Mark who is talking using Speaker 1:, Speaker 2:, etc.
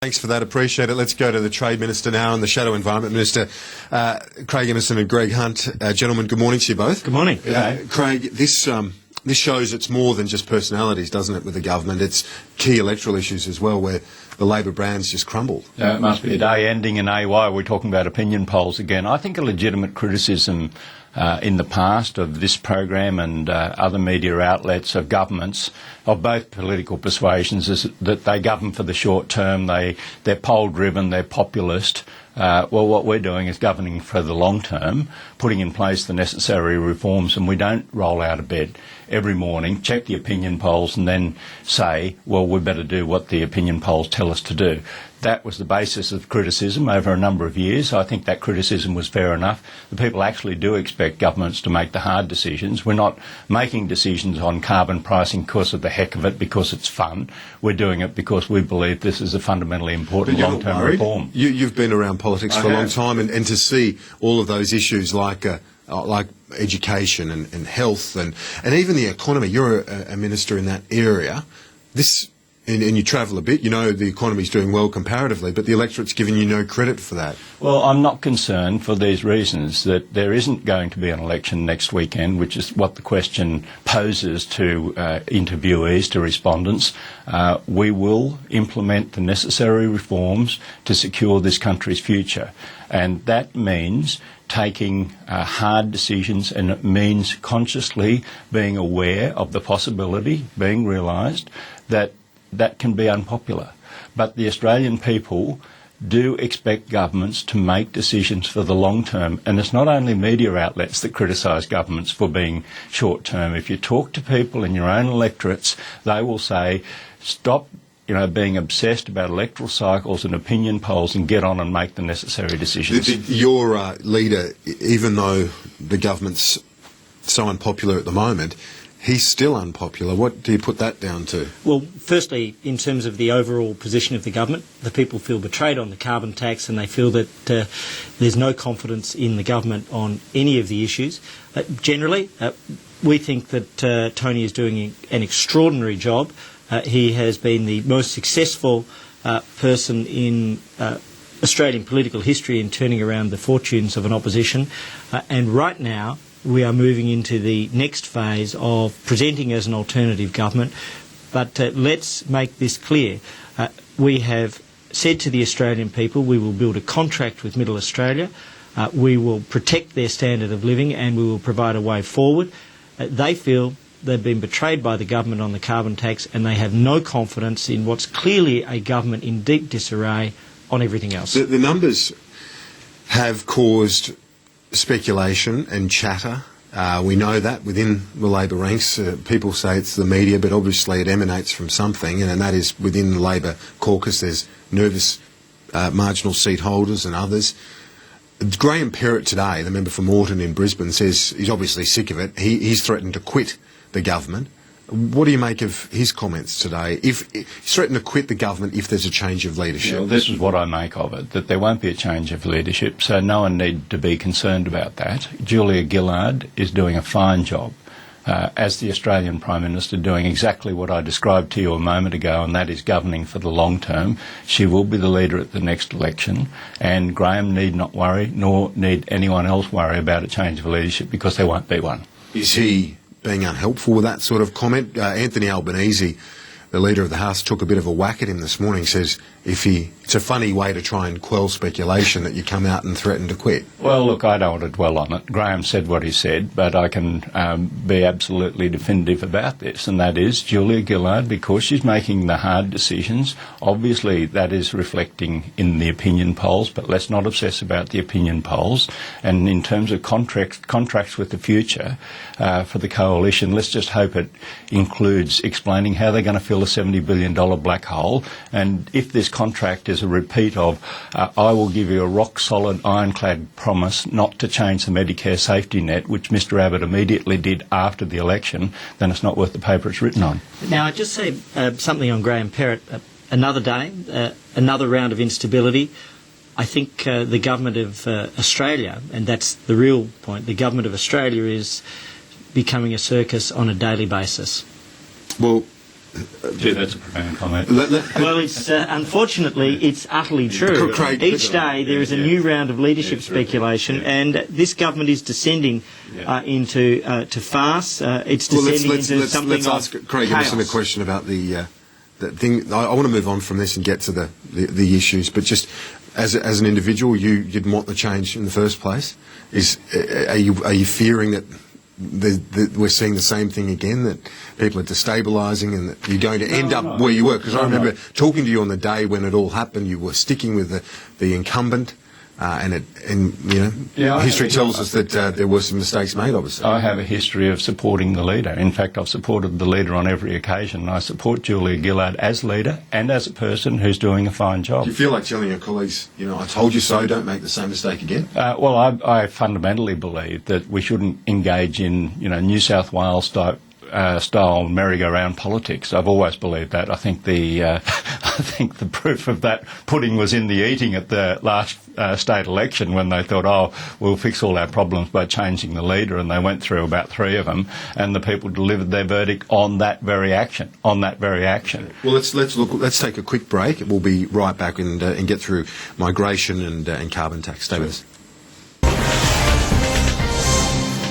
Speaker 1: Thanks for that. Appreciate it. Let's go to the Trade Minister now and the Shadow Environment Minister, Craig Emerson and Greg Hunt. Gentlemen, good morning to you both.
Speaker 2: Good morning.
Speaker 1: Craig, this shows it's more than just personalities, doesn't it, with the government? It's key electoral issues as well, where the Labor brand's just crumbled.
Speaker 3: It must be a day ending in AY. We're talking about opinion polls again. I think a legitimate criticism in the past of this program and other media outlets of governments of both political persuasions is that they govern for the short term, they're poll-driven, they're populist. Well, what we're doing is governing for the long term, putting in place the necessary reforms, and we don't roll out of bed every morning, check the opinion polls and then say, well, we better do what the opinion polls tell us to do. That was the basis of criticism over a number of years. I think that criticism was fair enough. The people actually do expect governments to make the hard decisions. We're not making decisions on carbon pricing because of the heck of it, because it's fun. We're doing it because we believe this is a fundamentally important long-term reform.
Speaker 1: You've been around politics for a long time, and to see all of those issues like education and health and even the economy. You're a minister in that area. And you travel a bit, you know the economy's doing well comparatively, but the electorate's giving you no credit for that.
Speaker 3: Well, I'm not concerned for these reasons, that there isn't going to be an election next weekend, which is what the question poses to interviewees, to respondents. We will implement the necessary reforms to secure this country's future, and that means taking hard decisions, and it means consciously being aware of the possibility, being realised, that can be unpopular. But the Australian people do expect governments to make decisions for the long term. And it's not only media outlets that criticise governments for being short term. If you talk to people in your own electorates, they will say, stop being obsessed about electoral cycles and opinion polls and get on and make the necessary decisions.
Speaker 1: Your leader, even though the government's so unpopular at the moment, he's still unpopular. What do you put that down to?
Speaker 2: Well, firstly, in terms of the overall position of the government, the people feel betrayed on the carbon tax, and they feel that there's no confidence in the government on any of the issues. Generally, we think that Tony is doing an extraordinary job. He has been the most successful person in Australian political history in turning around the fortunes of an opposition. And right now, we are moving into the next phase of presenting as an alternative government. But let's make this clear. We have said to the Australian people we will build a contract with Middle Australia, we will protect their standard of living, and we will provide a way forward. They feel they've been betrayed by the government on the carbon tax, and they have no confidence in what's clearly a government in deep disarray on everything else.
Speaker 1: The numbers have caused speculation and chatter. We know that within the Labor ranks. People say it's the media, but obviously it emanates from something, and that is within the Labor caucus. There's nervous marginal seat holders and others. Graham Perrott today, the member for Moreton in Brisbane, says he's obviously sick of it. He's threatened to quit the government. What do you make of his comments today? If he's threatened to quit the government if there's a change of leadership.
Speaker 3: Well, this is what I make of it, that there won't be a change of leadership, so no one need to be concerned about that. Julia Gillard is doing a fine job as the Australian Prime Minister, doing exactly what I described to you a moment ago, and that is governing for the long term. She will be the leader at the next election, and Graham need not worry, nor need anyone else worry about a change of leadership, because there won't be one.
Speaker 1: Is he being unhelpful with that sort of comment? Anthony Albanese, the Leader of the House, took a bit of a whack at him this morning, says it's a funny way to try and quell speculation that you come out and threaten to quit.
Speaker 3: Well, look, I don't want to dwell on it. Graham said what he said, but I can be absolutely definitive about this, and that is Julia Gillard, because she's making the hard decisions, obviously that is reflecting in the opinion polls, but let's not obsess about the opinion polls. And in terms of contracts with the future for the coalition, let's just hope it includes explaining how they're going to fill a $70 billion black hole, and if this contract is a repeat of I will give you a rock-solid, ironclad promise not to change the Medicare safety net, which Mr Abbott immediately did after the election, then it's not worth the paper it's written on.
Speaker 2: Now, I just say something on Graham Perrott. Another day, another round of instability. I think the government of Australia, and that's the real point, the government of Australia is becoming a circus on a daily basis.
Speaker 1: Well,
Speaker 3: Gee, that's a profound comment.
Speaker 2: Well, it's unfortunately it's utterly true.
Speaker 1: Craig,
Speaker 2: Each day there is a new round of leadership speculation, and this government is descending into to farce. It's descending into something
Speaker 1: let's ask Craig
Speaker 2: chaos.
Speaker 1: a question about the thing. I want to move on from this and get to the issues, but just as an individual, you didn't want the change in the first place. Are you fearing that we're seeing the same thing again, that people are destabilising and that you're going to end up where you were? Because I remember talking to you on the day when it all happened. You were sticking with the incumbent, history tells us that there were some mistakes made, obviously.
Speaker 3: I have a history of supporting the leader. In fact, I've supported the leader on every occasion. I support Julia Gillard as leader and as a person who's doing a fine job.
Speaker 1: Do you feel like telling your colleagues, I told you so, don't make the same mistake again?
Speaker 3: Well, I fundamentally believe that we shouldn't engage in, New South Wales style merry-go-round politics. I've always believed that. I think the proof of that pudding was in the eating at the last state election, when they thought, we'll fix all our problems by changing the leader, and they went through about 3 of them, and the people delivered their verdict on that very action.
Speaker 1: Well, let's take a quick break. We'll be right back and get through migration and carbon tax. Stay with us.